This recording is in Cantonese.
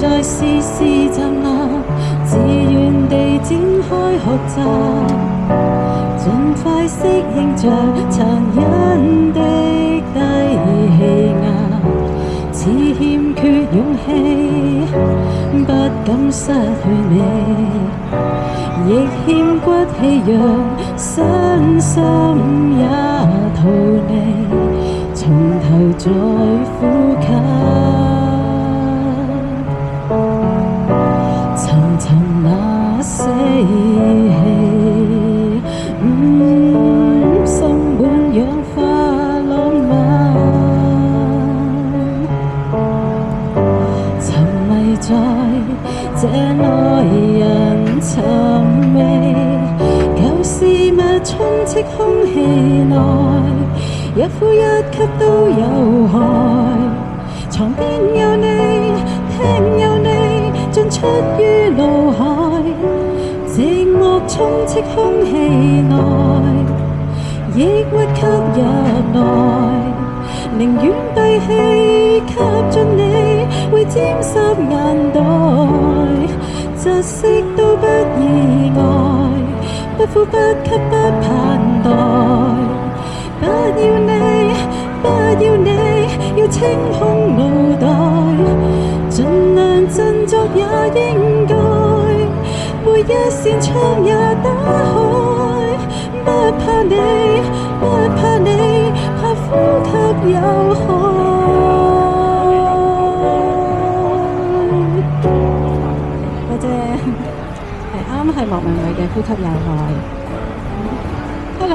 在時時站立，自願地展開學習，盡快適應着殘忍的低氣壓，似欠缺勇氣，不敢失去你，亦欠骨氣讓身心也逃離，從頭再呼吸，尋尋那死氣，心滿氧化浪漫，沉迷在這愛人尋味，舊事物充斥空氣內，一呼一吸都有害，床邊有你，聽有你，進出於腦海，寂寞充斥空氣內，抑鬱吸入內，寧願閉氣吸進你，會沾濕眼袋，窒息都不意外，不呼不吸不盼待，不要你，不要你，要清空腦袋，盡量振作也應該，每一扇窗也打開，不怕你，不怕你，怕呼吸有害。多謝，係啱係莫文蔚嘅呼吸有害。Hello